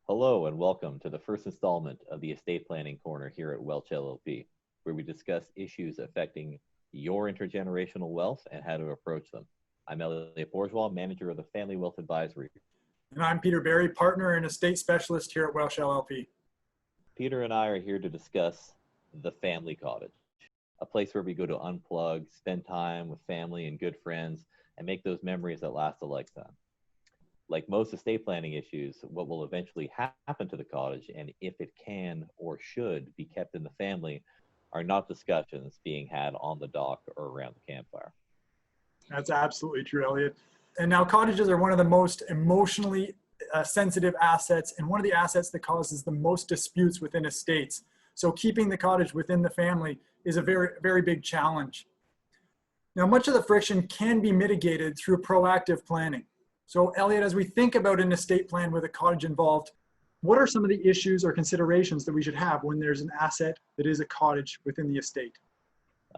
Hello and welcome to the first installment of the Estate Planning Corner here at Welch LLP, where we discuss issues affecting your intergenerational wealth and how to approach them. I'm Elliot Bourgeois, manager of the Family Wealth Advisory. And I'm Peter Berry, partner and estate specialist here at Welch LLP. Peter and I are here to discuss the family cottage, a place where we go to unplug, spend time with family and good friends, and make those memories that last a lifetime. Like most estate planning issues, what will eventually happen to the cottage and if it can or should be kept in the family are not discussions being had on the dock or around the campfire. That's absolutely true, Elliot. And now cottages are one of the most emotionally sensitive assets and one of the assets that causes the most disputes within estates. So keeping the cottage within the family is a very, very big challenge. Now, much of the friction can be mitigated through proactive planning. So Elliot, as we think about an estate plan with a cottage involved, what are some of the issues or considerations that we should have when there's an asset that is a cottage within the estate?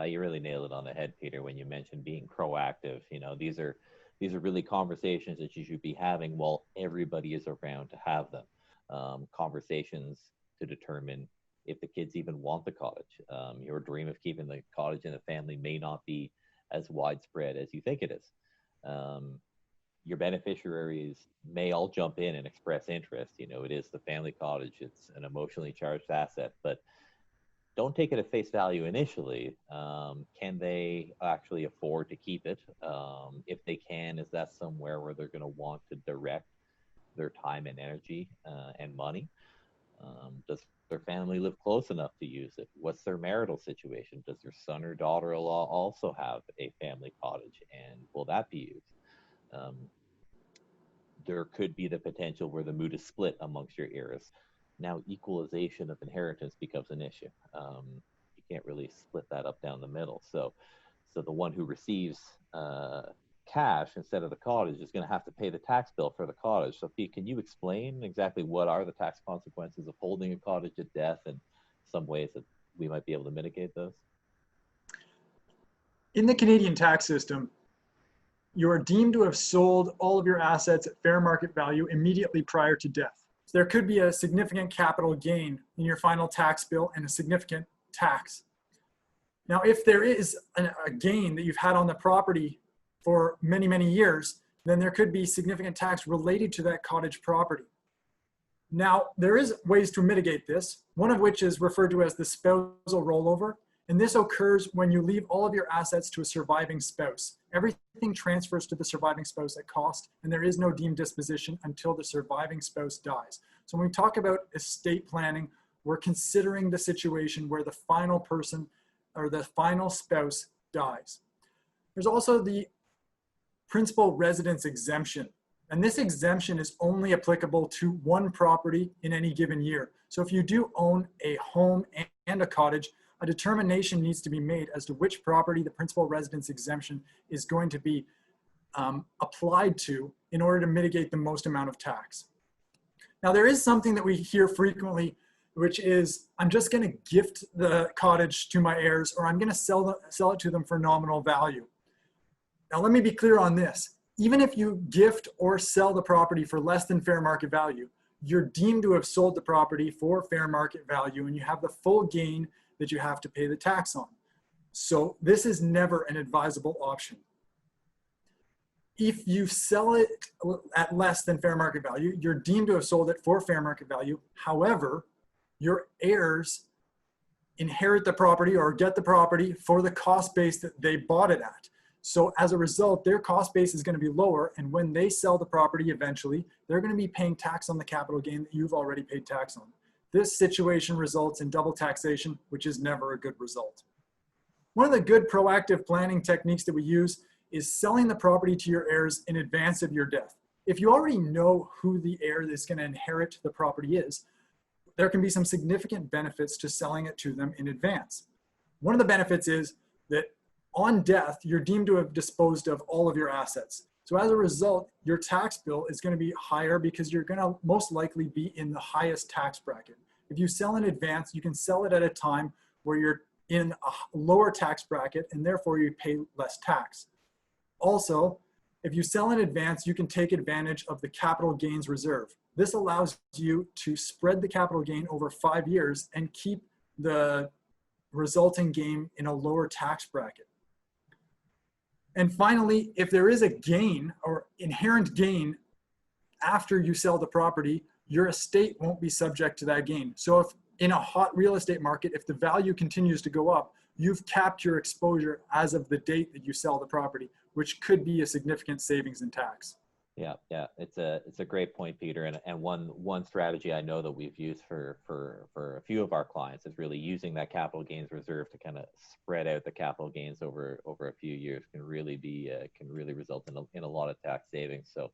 You really nailed it on the head, Peter, when you mentioned being proactive. You know, these are really conversations that you should be having while everybody is around to have them. Conversations to determine if the kids even want the cottage. Your dream of keeping the cottage in the family may not be as widespread as you think it is. Your beneficiaries may all jump in and express interest. You know, it is the family cottage. It's an emotionally charged asset, but don't take it at face value initially. Can they actually afford to keep it? If they can, is that somewhere where they're going to want to direct their time and energy and money? Does their family live close enough to use it? What's their marital situation? Does their son or daughter-in-law also have a family cottage, and will that be used? There could be the potential where the mood is split amongst your heirs. Now, equalization of inheritance becomes an issue. You can't really split that up down the middle. So the one who receives cash instead of the cottage is going to have to pay the tax bill for the cottage. So, Pete, can you explain exactly what are the tax consequences of holding a cottage at death and some ways that we might be able to mitigate those? In the Canadian tax system, you are deemed to have sold all of your assets at fair market value immediately prior to death. So there could be a significant capital gain in your final tax bill and a significant tax. Now, if there is a gain that you've had on the property for many, many years, then there could be significant tax related to that cottage property. Now, there is ways to mitigate this, one of which is referred to as the spousal rollover. And this occurs when you leave all of your assets to a surviving spouse. Everything transfers to the surviving spouse at cost, and there is no deemed disposition until the surviving spouse dies. So when we talk about estate planning, we're considering the situation where the final person or the final spouse dies. There's also the principal residence exemption. And this exemption is only applicable to one property in any given year. So if you do own a home and a cottage, a determination needs to be made as to which property the principal residence exemption is going to be applied to in order to mitigate the most amount of tax. Now, there is something that we hear frequently, which is, I'm just going to gift the cottage to my heirs, or I'm going to sell it to them for nominal value. Now, let me be clear on this. Even if you gift or sell the property for less than fair market value, you're deemed to have sold the property for fair market value, and you have the full gain that you have to pay the tax on. So this is never an advisable option. If you sell it at less than fair market value, you're deemed to have sold it for fair market value. However, your heirs inherit the property or get the property for the cost base that they bought it at. So as a result, their cost base is going to be lower, and when they sell the property eventually, they're going to be paying tax on the capital gain that you've already paid tax on. This situation results in double taxation, which is never a good result. One of the good proactive planning techniques that we use is selling the property to your heirs in advance of your death. If you already know who the heir that's going to inherit the property is, there can be some significant benefits to selling it to them in advance. One of the benefits is that on death, you're deemed to have disposed of all of your assets. So as a result, your tax bill is going to be higher because you're going to most likely be in the highest tax bracket. If you sell in advance, you can sell it at a time where you're in a lower tax bracket and therefore you pay less tax. Also, if you sell in advance, you can take advantage of the capital gains reserve. This allows you to spread the capital gain over 5 years and keep the resulting gain in a lower tax bracket. And finally, if there is a gain or inherent gain after you sell the property, your estate won't be subject to that gain. So if in a hot real estate market, if the value continues to go up, you've capped your exposure as of the date that you sell the property, which could be a significant savings in tax. Yeah, it's a great point, Peter. And one strategy I know that we've used for a few of our clients is really using that capital gains reserve to kind of spread out the capital gains over a few years can really result in a lot of tax savings. So,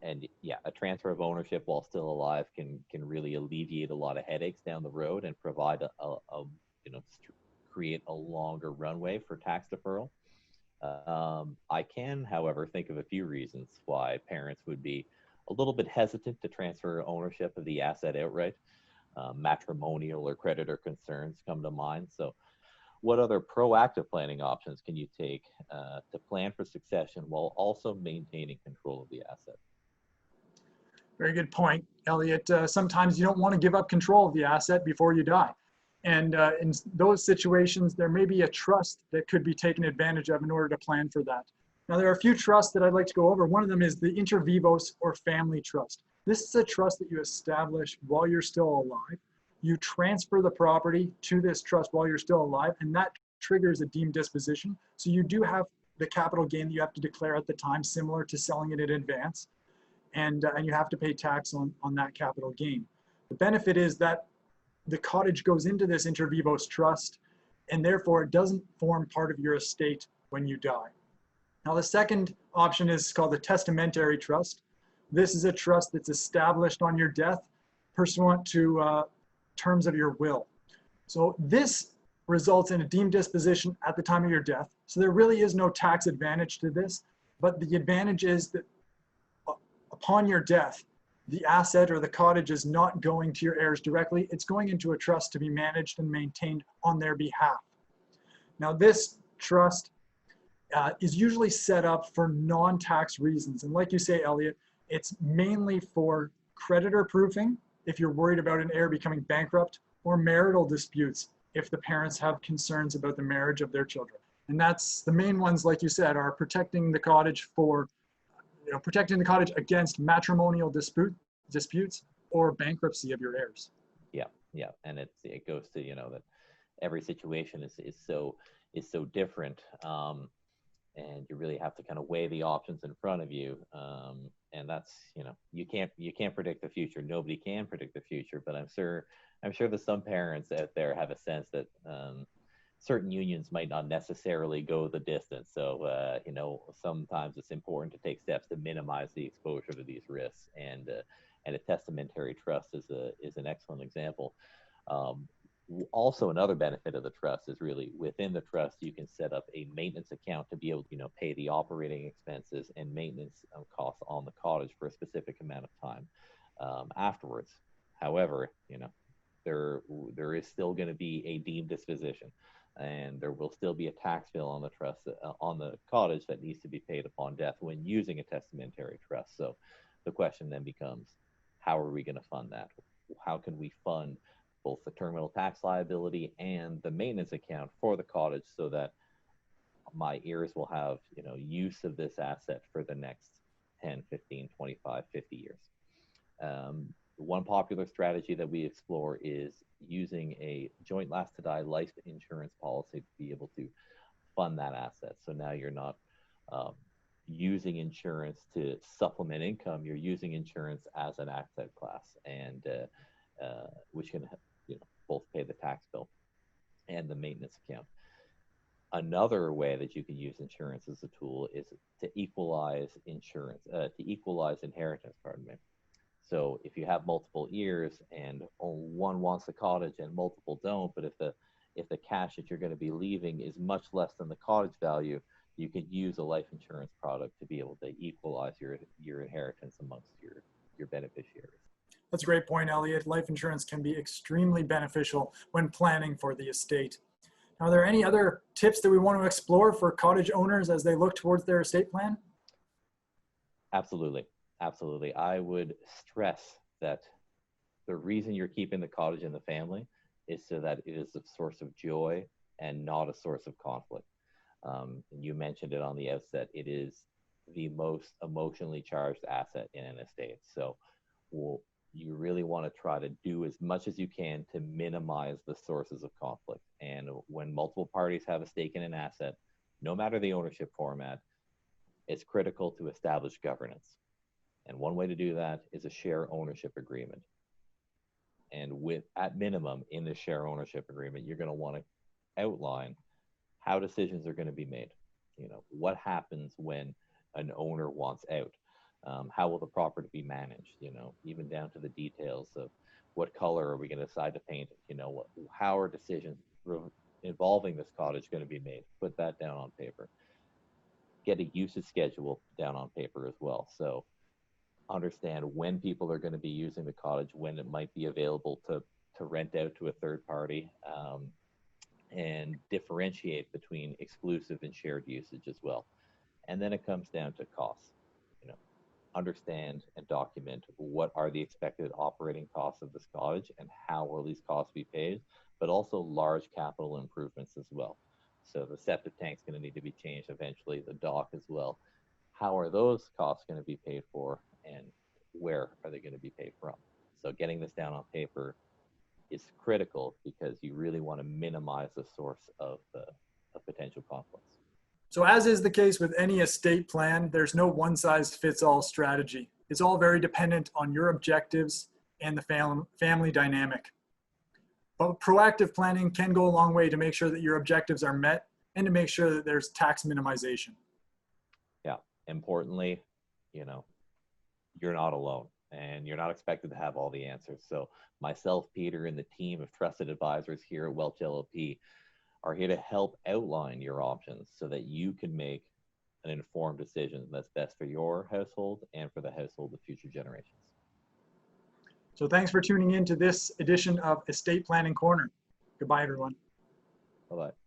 and yeah, a transfer of ownership while still alive can really alleviate a lot of headaches down the road and provide create a longer runway for tax deferral. I can, however, think of a few reasons why parents would be a little bit hesitant to transfer ownership of the asset outright. Matrimonial or creditor concerns come to mind. So what other proactive planning options can you take to plan for succession while also maintaining control of the asset? Very good point, Elliot. Sometimes you don't want to give up control of the asset before you die. And in those situations, there may be a trust that could be taken advantage of in order to plan for that. Now, there are a few trusts that I'd like to go over. One of them is the inter vivos or family trust. This is a trust that you establish while you're still alive. You transfer the property to this trust while you're still alive, and that triggers a deemed disposition. So you do have the capital gain that you have to declare at the time, similar to selling it in advance. And you have to pay tax on that capital gain. The benefit is that the cottage goes into this inter vivos trust, and therefore it doesn't form part of your estate when you die. Now, the second option is called the testamentary trust. This is a trust that's established on your death pursuant to terms of your will. So this results in a deemed disposition at the time of your death. So there really is no tax advantage to this, but the advantage is that upon your death, the asset or the cottage is not going to your heirs directly. It's going into a trust to be managed and maintained on their behalf. Now, this trust is usually set up for non-tax reasons. And like you say, Elliot, it's mainly for creditor proofing, if you're worried about an heir becoming bankrupt, or marital disputes, if the parents have concerns about the marriage of their children. And that's the main ones, like you said, are protecting the cottage against matrimonial disputes or bankruptcy of your heirs. Yeah, and it goes to that every situation is so different, and you really have to kind of weigh the options in front of you, and that's you can't predict the future. Nobody can predict the future, but I'm sure that some parents out there have a sense that certain unions might not necessarily go the distance. So, sometimes it's important to take steps to minimize the exposure to these risks. And a testamentary trust is an excellent example. Also, another benefit of the trust is really within the trust, you can set up a maintenance account to be able to, pay the operating expenses and maintenance costs on the cottage for a specific amount of time afterwards. However, there is still going to be a deemed disposition, and there will still be a tax bill on the trust, on the cottage, that needs to be paid upon death when using a testamentary trust. So the question then becomes, how are we going to fund that? How can we fund both the terminal tax liability and the maintenance account for the cottage so that my heirs will have, use of this asset for the next 10, 15, 25, 50 years? One popular strategy that we explore is using a joint last to die life insurance policy to be able to fund that asset. So now you're not using insurance to supplement income, you're using insurance as an asset class, and which can both pay the tax bill and the maintenance account. Another way that you can use insurance as a tool is to equalize inheritance, pardon me. So if you have multiple heirs and one wants the cottage and multiple don't, but if the cash that you're going to be leaving is much less than the cottage value, you can use a life insurance product to be able to equalize your inheritance amongst your beneficiaries. That's a great point, Elliot. Life insurance can be extremely beneficial when planning for the estate. Now, are there any other tips that we want to explore for cottage owners as they look towards their estate plan? Absolutely. I would stress that the reason you're keeping the cottage in the family is so that it is a source of joy and not a source of conflict. And you mentioned it on the outset, it is the most emotionally charged asset in an estate. So you really want to try to do as much as you can to minimize the sources of conflict. And when multiple parties have a stake in an asset, no matter the ownership format, it's critical to establish governance. And one way to do that is a share ownership agreement. And with, at minimum, in the share ownership agreement, you're going to want to outline how decisions are going to be made. You know, what happens when an owner wants out? How will the property be managed? You know, even down to the details of what color are we going to decide to paint it? You know, how are decisions involving this cottage going to be made? Put that down on paper. Get a usage schedule down on paper as well. So understand when people are going to be using the cottage, when it might be available to rent out to a third party, and differentiate between exclusive and shared usage as well. And then it comes down to costs. You know, understand and document what are the expected operating costs of this cottage and how will these costs be paid, but also large capital improvements as well. So the septic tank's going to need to be changed eventually, the dock as well. How are those costs going to be paid for, and where are they going to be paid from? So getting this down on paper is critical because you really want to minimize the source of potential conflicts. So as is the case with any estate plan, there's no one-size-fits-all strategy. It's all very dependent on your objectives and the family dynamic. But proactive planning can go a long way to make sure that your objectives are met and to make sure that there's tax minimization. Yeah, importantly, you know, you're not alone and you're not expected to have all the answers. So myself, Peter, and the team of trusted advisors here at Welch LLP are here to help outline your options so that you can make an informed decision that's best for your household and for the household of future generations. So thanks for tuning in to this edition of Estate Planning Corner. Goodbye, everyone. Bye-bye.